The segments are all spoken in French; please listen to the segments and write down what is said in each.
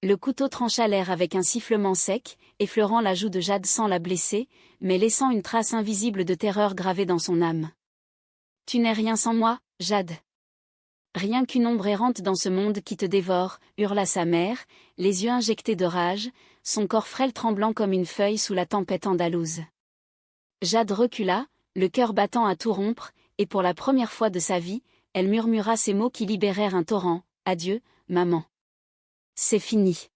Le couteau trancha l'air avec un sifflement sec, effleurant la joue de Jade sans la blesser, mais laissant une trace invisible de terreur gravée dans son âme. « Tu n'es rien sans moi, Jade. Rien qu'une ombre errante dans ce monde qui te dévore, » hurla sa mère, les yeux injectés de rage, son corps frêle tremblant comme une feuille sous la tempête andalouse. Jade recula, le cœur battant à tout rompre, et pour la première fois de sa vie, elle murmura ces mots qui libérèrent un torrent. « Adieu, maman. C'est fini. »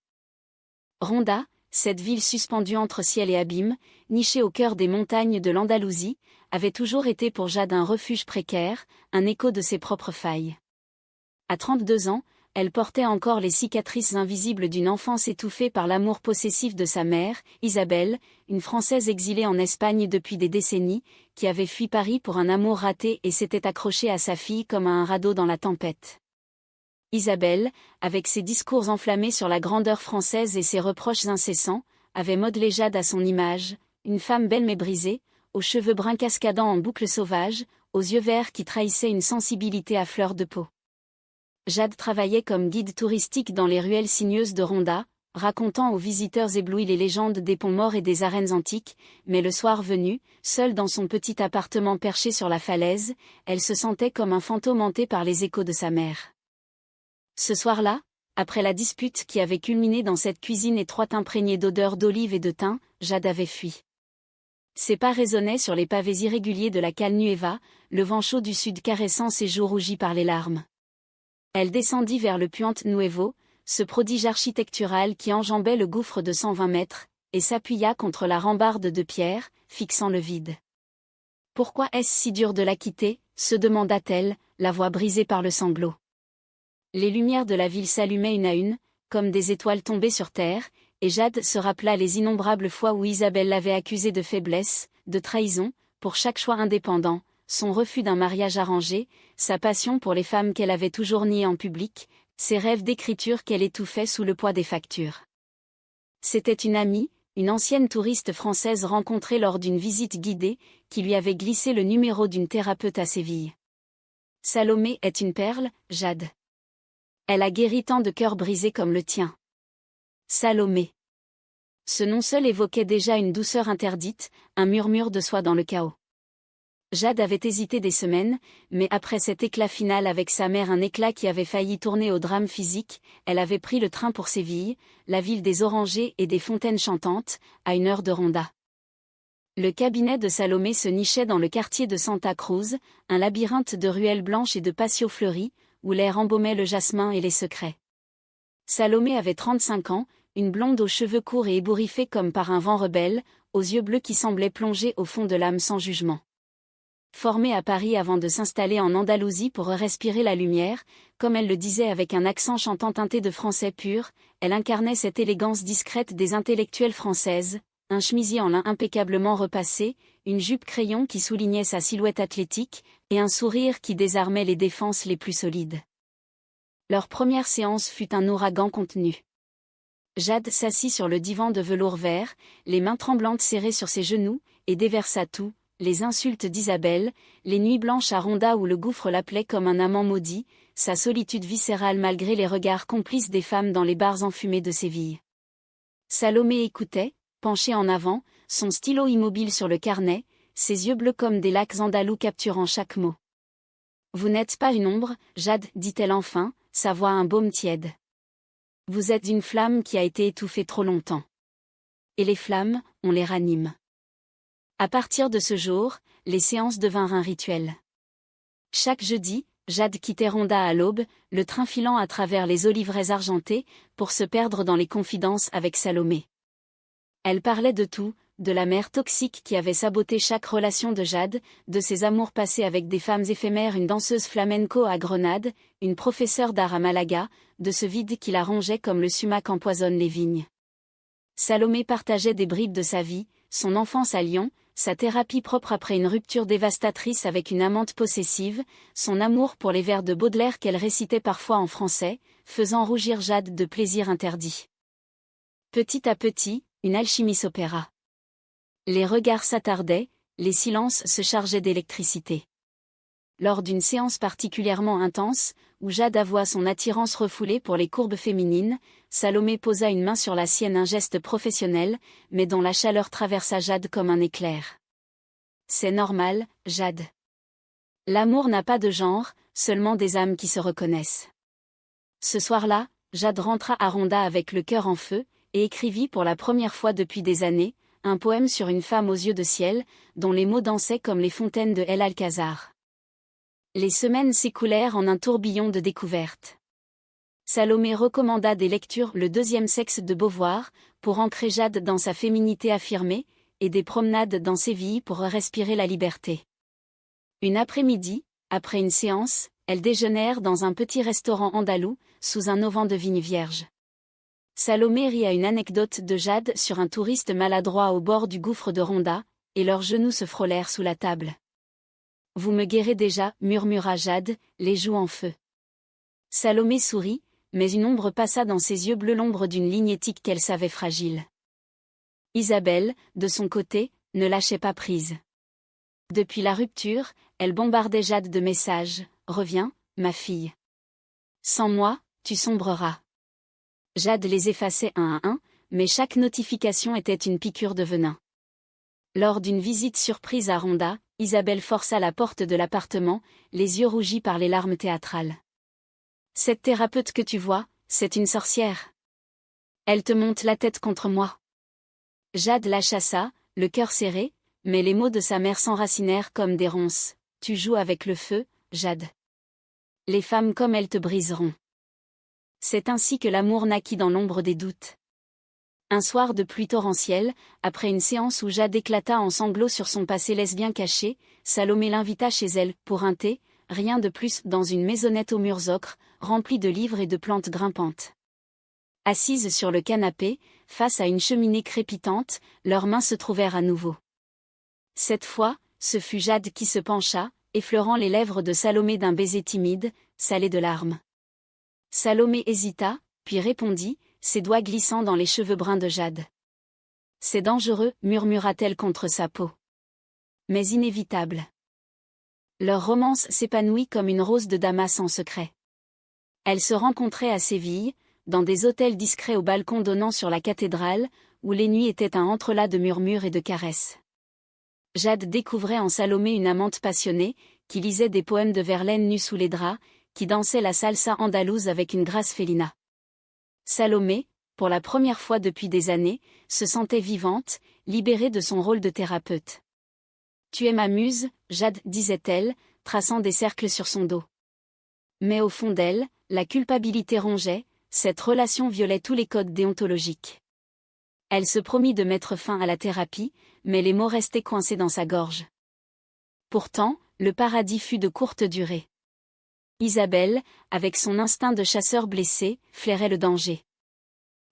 Ronda, cette ville suspendue entre ciel et abîme, nichée au cœur des montagnes de l'Andalousie, avait toujours été pour Jade un refuge précaire, un écho de ses propres failles. À 32 ans, elle portait encore les cicatrices invisibles d'une enfance étouffée par l'amour possessif de sa mère, Isabelle, une Française exilée en Espagne depuis des décennies, qui avait fui Paris pour un amour raté et s'était accrochée à sa fille comme à un radeau dans la tempête. Isabelle, avec ses discours enflammés sur la grandeur française et ses reproches incessants, avait modelé Jade à son image, une femme belle mais brisée, aux cheveux bruns cascadant en boucles sauvages, aux yeux verts qui trahissaient une sensibilité à fleur de peau. Jade travaillait comme guide touristique dans les ruelles sinueuses de Ronda, racontant aux visiteurs éblouis les légendes des ponts morts et des arènes antiques, mais le soir venu, seule dans son petit appartement perché sur la falaise, elle se sentait comme un fantôme hanté par les échos de sa mère. Ce soir-là, après la dispute qui avait culminé dans cette cuisine étroite imprégnée d'odeurs d'olive et de thym, Jade avait fui. Ses pas résonnaient sur les pavés irréguliers de la Cale Nueva, le vent chaud du sud caressant ses joues rougies par les larmes. Elle descendit vers le Puente Nuevo, ce prodige architectural qui enjambait le gouffre de 120 mètres, et s'appuya contre la rambarde de pierre, fixant le vide. « Pourquoi est-ce si dur de la quitter ?» se demanda-t-elle, la voix brisée par le sanglot. Les lumières de la ville s'allumaient une à une, comme des étoiles tombées sur terre, et Jade se rappela les innombrables fois où Isabelle l'avait accusée de faiblesse, de trahison, pour chaque choix indépendant, son refus d'un mariage arrangé, sa passion pour les femmes qu'elle avait toujours niées en public, ses rêves d'écriture qu'elle étouffait sous le poids des factures. C'était une amie, une ancienne touriste française rencontrée lors d'une visite guidée, qui lui avait glissé le numéro d'une thérapeute à Séville. « Salomé est une perle, Jade. Elle a guéri tant de cœurs brisés comme le tien. » Salomé. Ce nom seul évoquait déjà une douceur interdite, un murmure de soie dans le chaos. Jade avait hésité des semaines, mais après cet éclat final avec sa mère, un éclat qui avait failli tourner au drame physique, elle avait pris le train pour Séville, la ville des orangers et des fontaines chantantes, à 1 heure de Ronda. Le cabinet de Salomé se nichait dans le quartier de Santa Cruz, un labyrinthe de ruelles blanches et de patios fleuris, où l'air embaumait le jasmin et les secrets. Salomé avait 35 ans, une blonde aux cheveux courts et ébouriffée comme par un vent rebelle, aux yeux bleus qui semblaient plonger au fond de l'âme sans jugement. Formée à Paris avant de s'installer en Andalousie pour respirer la lumière, comme elle le disait avec un accent chantant teinté de français pur, elle incarnait cette élégance discrète des intellectuelles françaises, un chemisier en lin impeccablement repassé, une jupe crayon qui soulignait sa silhouette athlétique, et un sourire qui désarmait les défenses les plus solides. Leur première séance fut un ouragan contenu. Jade s'assit sur le divan de velours vert, les mains tremblantes serrées sur ses genoux, et déversa tout, les insultes d'Isabelle, les nuits blanches à Ronda où le gouffre l'appelait comme un amant maudit, sa solitude viscérale malgré les regards complices des femmes dans les bars enfumés de Séville. Salomé écoutait, penchée en avant, son stylo immobile sur le carnet, ses yeux bleus comme des lacs andalous capturant chaque mot. « Vous n'êtes pas une ombre, Jade, dit-elle enfin, sa voix un baume tiède. Vous êtes une flamme qui a été étouffée trop longtemps. Et les flammes, on les ranime. » À partir de ce jour, les séances devinrent un rituel. Chaque jeudi, Jade quittait Ronda à l'aube, le train filant à travers les oliveraies argentées, pour se perdre dans les confidences avec Salomé. Elle parlait de tout, de la mère toxique qui avait saboté chaque relation de Jade, de ses amours passés avec des femmes éphémères, une danseuse flamenco à Grenade, une professeure d'art à Malaga, de ce vide qui la rongeait comme le sumac empoisonne les vignes. Salomé partageait des bribes de sa vie, son enfance à Lyon, sa thérapie propre après une rupture dévastatrice avec une amante possessive, son amour pour les vers de Baudelaire qu'elle récitait parfois en français, faisant rougir Jade de plaisir interdit. Petit à petit, une alchimie s'opéra. Les regards s'attardaient, les silences se chargeaient d'électricité. Lors d'une séance particulièrement intense, où Jade avoua son attirance refoulée pour les courbes féminines, Salomé posa une main sur la sienne, un geste professionnel, mais dont la chaleur traversa Jade comme un éclair. C'est normal, Jade. L'amour n'a pas de genre, seulement des âmes qui se reconnaissent. Ce soir-là, Jade rentra à Ronda avec le cœur en feu, et écrivit pour la première fois depuis des années, un poème sur une femme aux yeux de ciel, dont les mots dansaient comme les fontaines de El Alcazar. Les semaines s'écoulèrent en un tourbillon de découvertes. Salomé recommanda des lectures Le deuxième sexe de Beauvoir, pour ancrer Jade dans sa féminité affirmée, et des promenades dans Séville pour respirer la liberté. Une après-midi, après une séance, elles déjeunèrent dans un petit restaurant andalou, sous un auvent de vigne vierge. Salomé rit à une anecdote de Jade sur un touriste maladroit au bord du gouffre de Ronda, et leurs genoux se frôlèrent sous la table. « Vous me guérez déjà, » murmura Jade, les joues en feu. Salomé sourit, mais une ombre passa dans ses yeux bleus, l'ombre d'une ligne éthique qu'elle savait fragile. Isabelle, de son côté, ne lâchait pas prise. Depuis la rupture, elle bombardait Jade de messages. « Reviens, ma fille. Sans moi, tu sombreras. » Jade les effaçait un à un, mais chaque notification était une piqûre de venin. Lors d'une visite surprise à Ronda, Isabelle força la porte de l'appartement, les yeux rougis par les larmes théâtrales. « Cette thérapeute que tu vois, c'est une sorcière. Elle te monte la tête contre moi. » Jade la chassa, le cœur serré, mais les mots de sa mère s'enracinèrent comme des ronces. « Tu joues avec le feu, Jade. Les femmes comme elles te briseront. » C'est ainsi que l'amour naquit dans l'ombre des doutes. Un soir de pluie torrentielle, après une séance où Jade éclata en sanglots sur son passé lesbien caché, Salomé l'invita chez elle, pour un thé, rien de plus, dans une maisonnette aux murs ocre, remplie de livres et de plantes grimpantes. Assises sur le canapé, face à une cheminée crépitante, leurs mains se trouvèrent à nouveau. Cette fois, ce fut Jade qui se pencha, effleurant les lèvres de Salomé d'un baiser timide, salé de larmes. Salomé hésita, puis répondit, ses doigts glissant dans les cheveux bruns de Jade. « C'est dangereux, » murmura-t-elle contre sa peau. « Mais inévitable. » Leur romance s'épanouit comme une rose de Damas en secret. Elles se rencontraient à Séville, dans des hôtels discrets aux balcons donnant sur la cathédrale, où les nuits étaient un entrelac de murmures et de caresses. Jade découvrait en Salomé une amante passionnée, qui lisait des poèmes de Verlaine nue sous les draps, qui dansait la salsa andalouse avec une grâce félina. Salomé, pour la première fois depuis des années, se sentait vivante, libérée de son rôle de thérapeute. « Tu es ma muse, Jade, » disait-elle, traçant des cercles sur son dos. Mais au fond d'elle, la culpabilité rongeait, cette relation violait tous les codes déontologiques. Elle se promit de mettre fin à la thérapie, mais les mots restaient coincés dans sa gorge. Pourtant, le paradis fut de courte durée. Isabelle, avec son instinct de chasseur blessé, flairait le danger.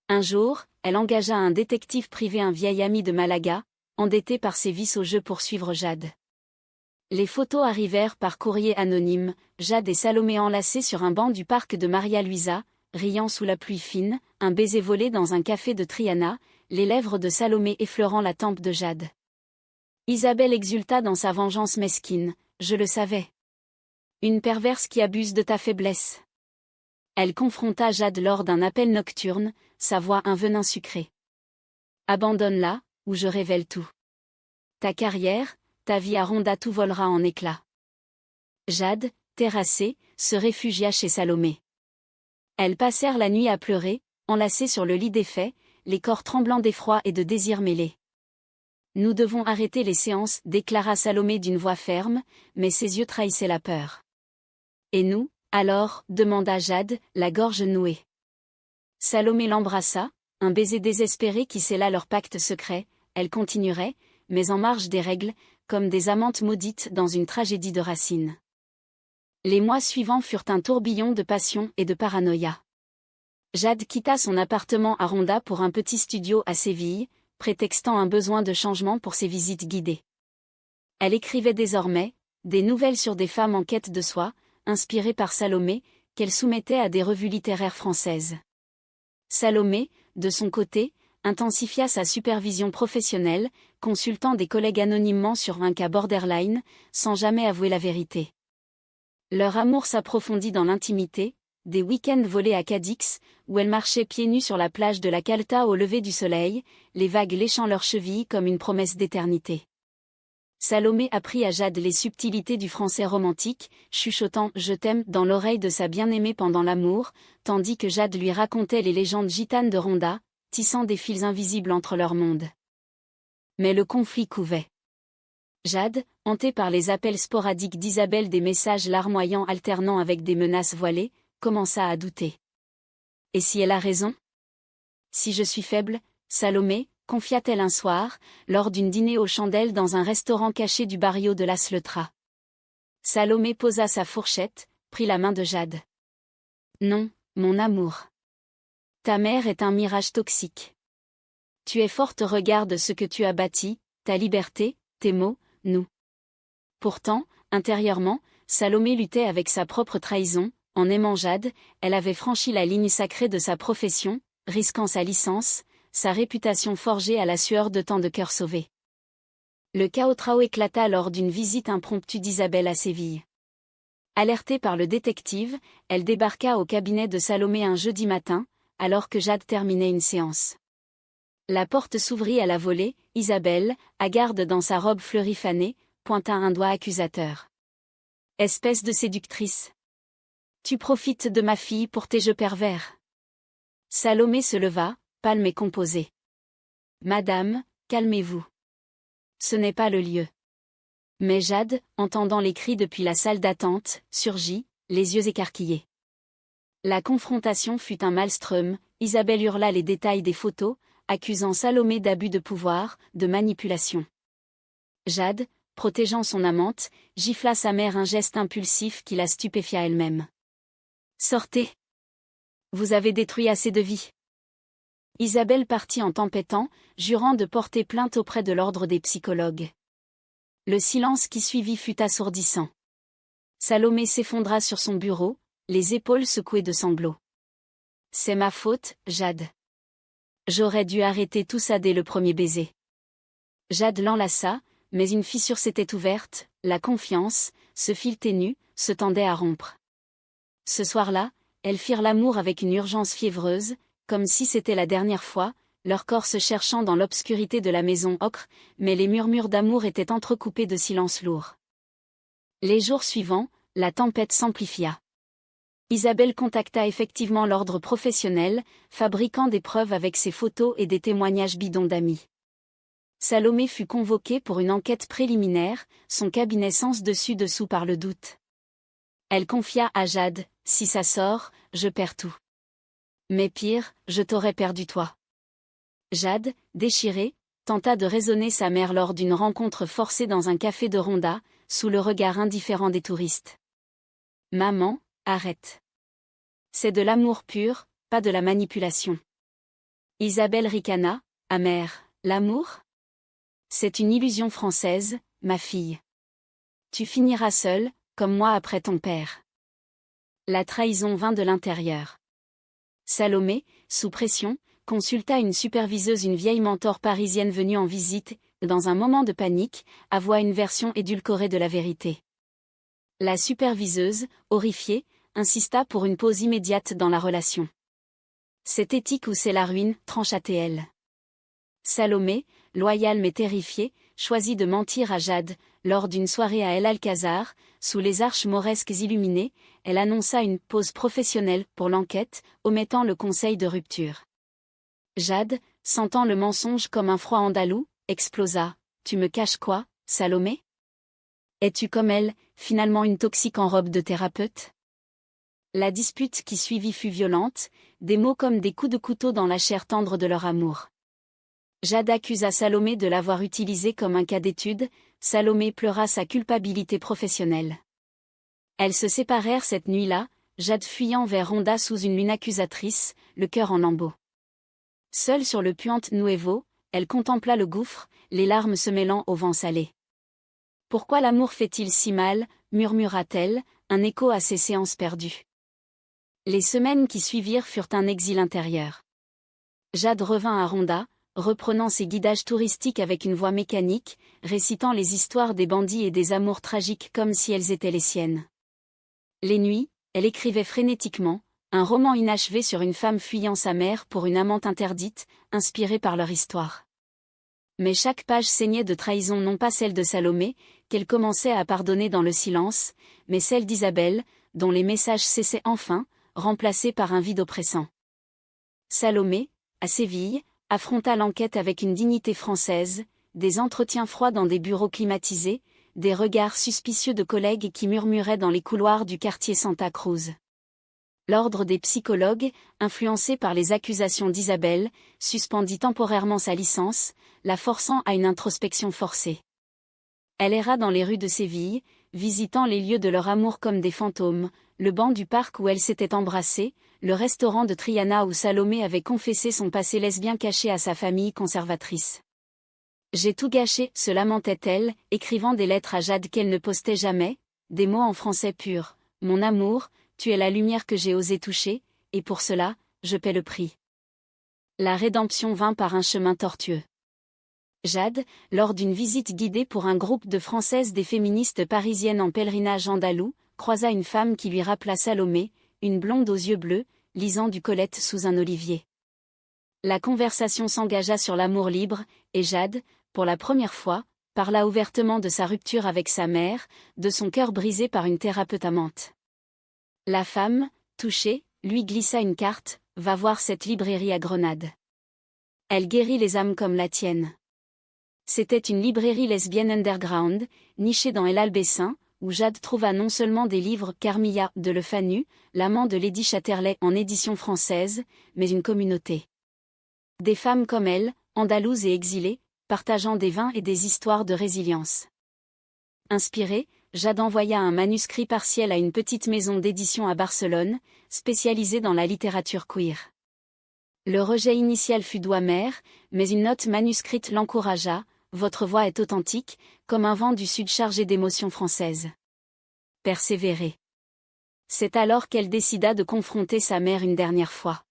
Un jour, elle engagea un détective privé, un vieil ami de Malaga, endetté par ses vices au jeu pour suivre Jade. Les photos arrivèrent par courrier anonyme, Jade et Salomé enlacés sur un banc du parc de Maria Luisa, riant sous la pluie fine, un baiser volé dans un café de Triana, les lèvres de Salomé effleurant la tempe de Jade. Isabelle exulta dans sa vengeance mesquine, « Je le savais. Une perverse qui abuse de ta faiblesse. » Elle confronta Jade lors d'un appel nocturne, sa voix un venin sucré. « Abandonne-la, ou je révèle tout. Ta carrière, ta vie à Ronda, tout volera en éclats. » Jade, terrassée, se réfugia chez Salomé. Elles passèrent la nuit à pleurer, enlacées sur le lit défait, les corps tremblants d'effroi et de désir mêlés. « Nous devons arrêter les séances, » déclara Salomé d'une voix ferme, mais ses yeux trahissaient la peur. « Et nous, alors ?» demanda Jade, la gorge nouée. Salomé l'embrassa, un baiser désespéré qui scella leur pacte secret. Elle continuerait, mais en marge des règles, comme des amantes maudites dans une tragédie de Racine. Les mois suivants furent un tourbillon de passion et de paranoïa. Jade quitta son appartement à Ronda pour un petit studio à Séville, prétextant un besoin de changement pour ses visites guidées. Elle écrivait désormais des nouvelles sur des femmes en quête de soi, inspirées par Salomé, qu'elle soumettait à des revues littéraires françaises. Salomé, de son côté, intensifia sa supervision professionnelle, consultant des collègues anonymement sur un cas borderline, sans jamais avouer la vérité. Leur amour s'approfondit dans l'intimité, des week-ends volés à Cadix, où elle marchait pieds nus sur la plage de la Calta au lever du soleil, les vagues léchant leurs chevilles comme une promesse d'éternité. Salomé apprit à Jade les subtilités du français romantique, chuchotant « Je t'aime » dans l'oreille de sa bien-aimée pendant l'amour, tandis que Jade lui racontait les légendes gitanes de Ronda, tissant des fils invisibles entre leurs mondes. Mais le conflit couvait. Jade, hantée par les appels sporadiques d'Isabelle, des messages larmoyants alternant avec des menaces voilées, commença à douter. Et si elle a raison? Si je suis faible, Salomé, confia-t-elle un soir, lors d'une dîner aux chandelles dans un restaurant caché du barrio de Las Letras. Salomé posa sa fourchette, prit la main de Jade. Non, mon amour. Ta mère est un mirage toxique. Tu es forte, regarde ce que tu as bâti, ta liberté, tes mots, nous. Pourtant, intérieurement, Salomé luttait avec sa propre trahison. En aimant Jade, elle avait franchi la ligne sacrée de sa profession, risquant sa licence, sa réputation forgée à la sueur de tant de cœurs sauvés. Le chaos éclata lors d'une visite impromptue d'Isabelle à Séville. Alertée par le détective, elle débarqua au cabinet de Salomé un jeudi matin, alors que Jade terminait une séance. La porte s'ouvrit à la volée, Isabelle, hagarde dans sa robe fleurie fanée, pointa un doigt accusateur. « Espèce de séductrice. Tu profites de ma fille pour tes jeux pervers. » Salomé se leva, pâle et composée. « Madame, calmez-vous. Ce n'est pas le lieu. » Mais Jade, entendant les cris depuis la salle d'attente, surgit, les yeux écarquillés. La confrontation fut un maelstrom. Isabelle hurla les détails des photos, accusant Salomé d'abus de pouvoir, de manipulation. Jade, protégeant son amante, gifla sa mère, un geste impulsif qui la stupéfia elle-même. « Sortez. Vous avez détruit assez de vies. » Isabelle partit en tempêtant, jurant de porter plainte auprès de l'ordre des psychologues. Le silence qui suivit fut assourdissant. Salomé s'effondra sur son bureau, les épaules secouées de sanglots. « C'est ma faute, Jade. J'aurais dû arrêter tout ça dès le premier baiser. » Jade l'enlaça, mais une fissure s'était ouverte, la confiance, ce fil ténu, se tendait à rompre. Ce soir-là, elles firent l'amour avec une urgence fiévreuse, comme si c'était la dernière fois, leur corps se cherchant dans l'obscurité de la maison ocre, mais les murmures d'amour étaient entrecoupés de silences lourds. Les jours suivants, la tempête s'amplifia. Isabelle contacta effectivement l'ordre professionnel, fabriquant des preuves avec ses photos et des témoignages bidons d'amis. Salomé fut convoquée pour une enquête préliminaire, son cabinet sens dessus-dessous par le doute. Elle confia à Jade, « Si ça sort, je perds tout. Mais pire, je t'aurais perdu toi. » Jade, déchirée, tenta de raisonner sa mère lors d'une rencontre forcée dans un café de Ronda, sous le regard indifférent des touristes. « Maman, arrête. C'est de l'amour pur, pas de la manipulation. » Isabelle ricana, amère, « L'amour ? C'est une illusion française, ma fille. Tu finiras seule, comme moi après ton père. » La trahison vint de l'intérieur. Salomé, sous pression, consulta une superviseuse, une vieille mentor parisienne venue en visite, dans un moment de panique, avoua une version édulcorée de la vérité. La superviseuse, horrifiée, insista pour une pause immédiate dans la relation. « C'est éthique ou c'est la ruine », trancha-t-elle. Salomé, loyale mais terrifiée, choisit de mentir à Jade. Lors d'une soirée à El Alcázar, sous les arches mauresques illuminées, elle annonça une pause professionnelle pour l'enquête, omettant le conseil de rupture. Jade, sentant le mensonge comme un froid andalou, explosa. « Tu me caches quoi, Salomé ? Es-tu comme elle, finalement une toxique en robe de thérapeute ?» La dispute qui suivit fut violente, des mots comme des coups de couteau dans la chair tendre de leur amour. Jade accusa Salomé de l'avoir utilisée comme un cas d'étude. Salomé pleura sa culpabilité professionnelle. Elles se séparèrent cette nuit-là, Jade fuyant vers Ronda sous une lune accusatrice, le cœur en lambeaux. Seule sur le Puente Nuevo, elle contempla le gouffre, les larmes se mêlant au vent salé. « Pourquoi l'amour fait-il si mal ?» murmura-t-elle, un écho à ses séances perdues. Les semaines qui suivirent furent un exil intérieur. Jade revint à Ronda, reprenant ses guidages touristiques avec une voix mécanique, récitant les histoires des bandits et des amours tragiques comme si elles étaient les siennes. Les nuits, elle écrivait frénétiquement, un roman inachevé sur une femme fuyant sa mère pour une amante interdite, inspiré par leur histoire. Mais chaque page saignait de trahison, non pas celle de Salomé, qu'elle commençait à pardonner dans le silence, mais celle d'Isabelle, dont les messages cessaient enfin, remplacés par un vide oppressant. Salomé, à Séville, affronta l'enquête avec une dignité française, des entretiens froids dans des bureaux climatisés, des regards suspicieux de collègues qui murmuraient dans les couloirs du quartier Santa Cruz. L'ordre des psychologues, influencé par les accusations d'Isabelle, suspendit temporairement sa licence, la forçant à une introspection forcée. Elle erra dans les rues de Séville, visitant les lieux de leur amour comme des fantômes, le banc du parc où elle s'était embrassée, le restaurant de Triana où Salomé avait confessé son passé lesbien caché à sa famille conservatrice. J'ai tout gâché, se lamentait-elle, écrivant des lettres à Jade qu'elle ne postait jamais, des mots en français pur. Mon amour, tu es la lumière que j'ai osé toucher, et pour cela, je paie le prix. La rédemption vint par un chemin tortueux. Jade, lors d'une visite guidée pour un groupe de Françaises des féministes parisiennes en pèlerinage andalou, croisa une femme qui lui rappela Salomé, une blonde aux yeux bleus, lisant du Colette sous un olivier. La conversation s'engagea sur l'amour libre, et Jade, pour la première fois, parla ouvertement de sa rupture avec sa mère, de son cœur brisé par une thérapeute amante. La femme, touchée, lui glissa une carte, « Va voir cette librairie à Grenade. Elle guérit les âmes comme la tienne. » C'était une librairie lesbienne underground, nichée dans El Albessin, où Jade trouva non seulement des livres Carmilla de Le Fanu, l'amant de Lady Chatterley en édition française, mais une communauté. Des femmes comme elle, andalouses et exilées, partageant des vins et des histoires de résilience. Inspirée, Jade envoya un manuscrit partiel à une petite maison d'édition à Barcelone, spécialisée dans la littérature queer. Le rejet initial fut doux amer, mais une note manuscrite l'encouragea. Votre voix est authentique, comme un vent du sud chargé d'émotions françaises. Persévérez. C'est alors qu'elle décida de confronter sa mère une dernière fois.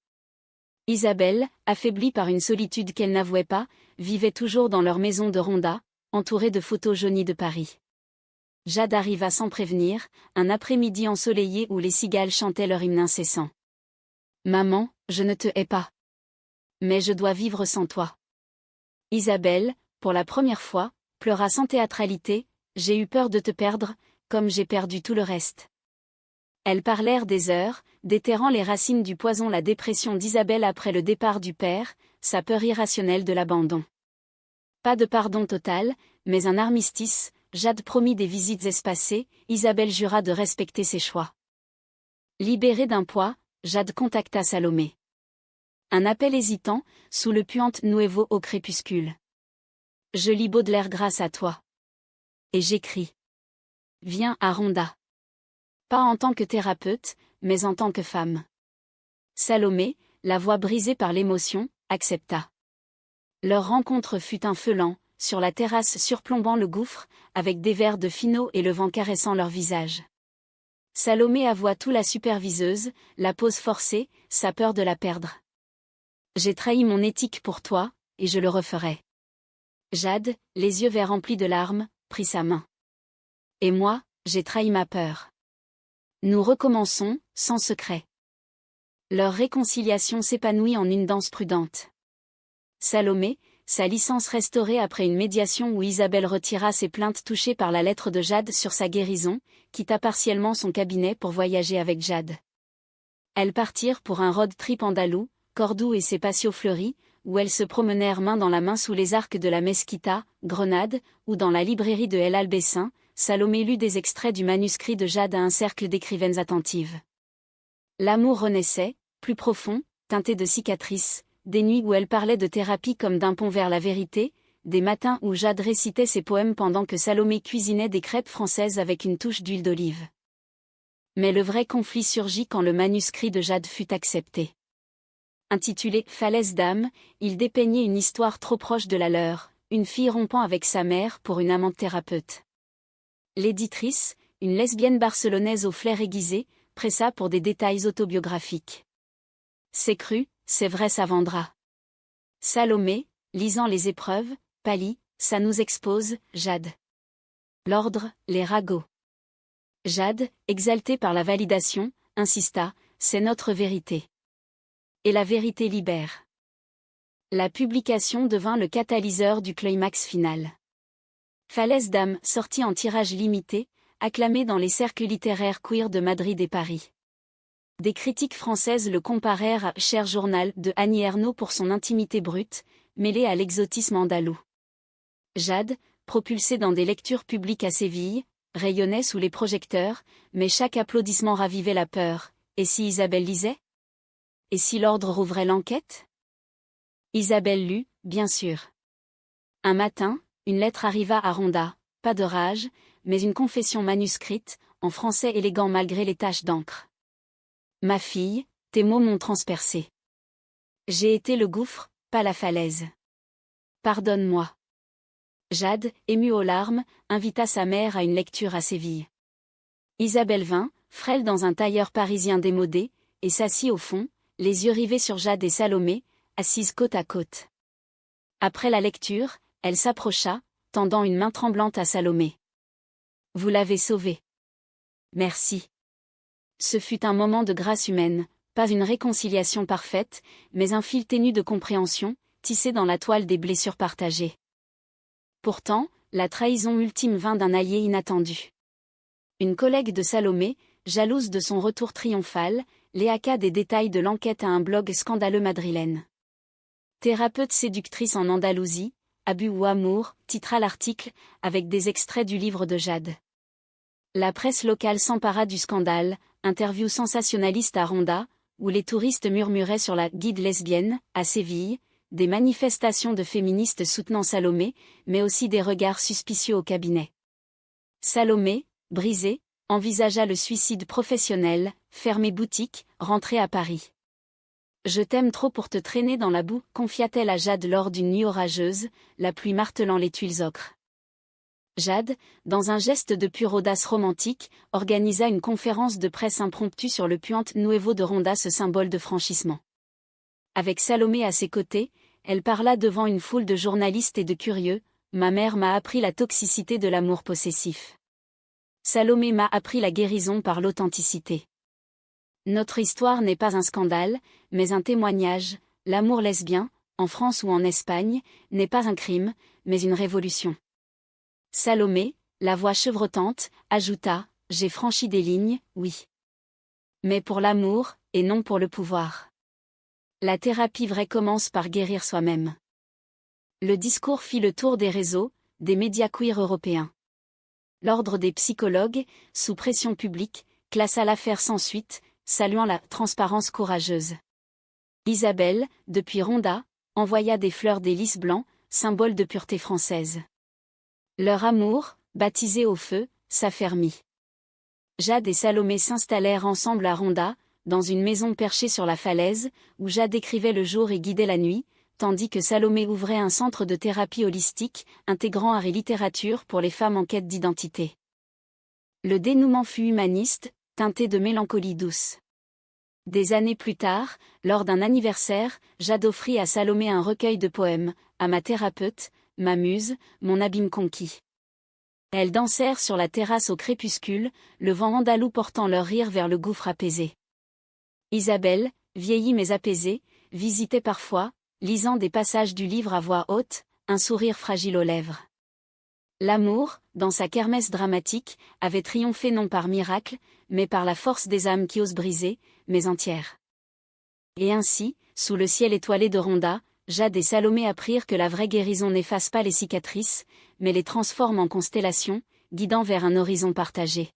Isabelle, affaiblie par une solitude qu'elle n'avouait pas, vivait toujours dans leur maison de Ronda, entourée de photos jaunies de Paris. Jade arriva sans prévenir, un après-midi ensoleillé où les cigales chantaient leur hymne incessant. « Maman, je ne te hais pas. Mais je dois vivre sans toi. » Isabelle, pour la première fois, pleura sans théâtralité, « J'ai eu peur de te perdre, comme j'ai perdu tout le reste. » Elles parlèrent des heures, déterrant les racines du poison, la dépression d'Isabelle après le départ du père, sa peur irrationnelle de l'abandon. Pas de pardon total, mais un armistice. Jade promit des visites espacées, Isabelle jura de respecter ses choix. Libérée d'un poids, Jade contacta Salomé. Un appel hésitant, sous le puante Nuevo au crépuscule. « Je lis Baudelaire grâce à toi. Et j'écris. Viens à Ronda. » Pas en tant que thérapeute, mais en tant que femme. Salomé, la voix brisée par l'émotion, accepta. Leur rencontre fut un feu lent, sur la terrasse surplombant le gouffre, avec des verres de Fino et le vent caressant leur visage. Salomé avoua tout, la superviseuse, la pause forcée, sa peur de la perdre. « J'ai trahi mon éthique pour toi, et je le referai. » Jade, les yeux verts remplis de larmes, prit sa main. « Et moi, j'ai trahi ma peur. Nous recommençons, sans secret. » Leur réconciliation s'épanouit en une danse prudente. Salomé, sa licence restaurée après une médiation où Isabelle retira ses plaintes touchées par la lettre de Jade sur sa guérison, quitta partiellement son cabinet pour voyager avec Jade. Elles partirent pour un road trip andalou, Cordoue et ses patios fleuris, où elles se promenèrent main dans la main sous les arcs de la Mesquita, Grenade, ou dans la librairie de El Albessin. Salomé lut des extraits du manuscrit de Jade à un cercle d'écrivaines attentives. L'amour renaissait, plus profond, teinté de cicatrices, des nuits où elle parlait de thérapie comme d'un pont vers la vérité, des matins où Jade récitait ses poèmes pendant que Salomé cuisinait des crêpes françaises avec une touche d'huile d'olive. Mais le vrai conflit surgit quand le manuscrit de Jade fut accepté. Intitulé « Falaise d'âme », il dépeignait une histoire trop proche de la leur, une fille rompant avec sa mère pour une amante thérapeute. L'éditrice, une lesbienne barcelonaise au flair aiguisé, pressa pour des détails autobiographiques. « C'est cru, c'est vrai, ça vendra. » Salomé, lisant les épreuves, pâlit, « Ça nous expose, Jade. » L'ordre, les ragots. Jade, exaltée par la validation, insista, c'est notre vérité. Et la vérité libère. La publication devint le catalyseur du climax final. Falaise d'âme sortit en tirage limité, acclamé dans les cercles littéraires queer de Madrid et Paris. Des critiques françaises le comparèrent à Cher journal de Annie Ernaux pour son intimité brute, mêlée à l'exotisme andalou. Jade, propulsée dans des lectures publiques à Séville, rayonnait sous les projecteurs, mais chaque applaudissement ravivait la peur. Et si Isabelle lisait? Et si l'ordre rouvrait l'enquête? Isabelle lut, bien sûr. Un matin, une lettre arriva à Ronda, pas de rage, mais une confession manuscrite, en français élégant malgré les taches d'encre. Ma fille, tes mots m'ont transpercé. J'ai été le gouffre, pas la falaise. Pardonne-moi. Jade, émue aux larmes, invita sa mère à une lecture à Séville. Isabelle vint, frêle dans un tailleur parisien démodé, et s'assit au fond, les yeux rivés sur Jade et Salomé, assises côte à côte. Après la lecture, elle s'approcha, tendant une main tremblante à Salomé. Vous l'avez sauvée. Merci. Ce fut un moment de grâce humaine, pas une réconciliation parfaite, mais un fil ténu de compréhension, tissé dans la toile des blessures partagées. Pourtant, la trahison ultime vint d'un allié inattendu. Une collègue de Salomé, jalouse de son retour triomphal, léaka des détails de l'enquête à un blog scandaleux madrilène. Thérapeute séductrice en Andalousie, abus ou amour, titra l'article, avec des extraits du livre de Jade. La presse locale s'empara du scandale, interview sensationnaliste à Ronda, où les touristes murmuraient sur la guide lesbienne, à Séville, des manifestations de féministes soutenant Salomé, mais aussi des regards suspicieux au cabinet. Salomé, brisée, envisagea le suicide professionnel, fermer boutique, rentrer à Paris. Je t'aime trop pour te traîner dans la boue, confia-t-elle à Jade lors d'une nuit orageuse, la pluie martelant les tuiles ocre. Jade, dans un geste de pure audace romantique, organisa une conférence de presse impromptue sur le Puente Nuevo de Ronda, ce symbole de franchissement. Avec Salomé à ses côtés, elle parla devant une foule de journalistes et de curieux. Ma mère m'a appris la toxicité de l'amour possessif. Salomé m'a appris la guérison par l'authenticité. Notre histoire n'est pas un scandale, mais un témoignage. L'amour lesbien, en France ou en Espagne, n'est pas un crime, mais une révolution. Salomé, la voix chevrotante, ajouta, j'ai franchi des lignes, oui. Mais pour l'amour, et non pour le pouvoir. La thérapie vraie commence par guérir soi-même. Le discours fit le tour des réseaux, des médias queer européens. L'ordre des psychologues, sous pression publique, classa l'affaire sans suite, saluant la transparence courageuse. Isabelle, depuis Ronda, envoya des fleurs des lys blancs, symbole de pureté française. Leur amour, baptisé au feu, s'affermit. Jade et Salomé s'installèrent ensemble à Ronda, dans une maison perchée sur la falaise, où Jade écrivait le jour et guidait la nuit, tandis que Salomé ouvrait un centre de thérapie holistique, intégrant art et littérature pour les femmes en quête d'identité. Le dénouement fut humaniste, teinté de mélancolie douce. Des années plus tard, lors d'un anniversaire, Jade offrit à Salomé un recueil de poèmes, à ma thérapeute, ma muse, mon abîme conquis. Elles dansèrent sur la terrasse au crépuscule, le vent andalou portant leur rire vers le gouffre apaisé. Isabelle, vieillie mais apaisée, visitait parfois, lisant des passages du livre à voix haute, un sourire fragile aux lèvres. L'amour, dans sa kermesse dramatique, avait triomphé non par miracle, mais par la force des âmes qui osent briser, mais entières. Et ainsi, sous le ciel étoilé de Ronda, Jade et Salomé apprirent que la vraie guérison n'efface pas les cicatrices, mais les transforme en constellations, guidant vers un horizon partagé.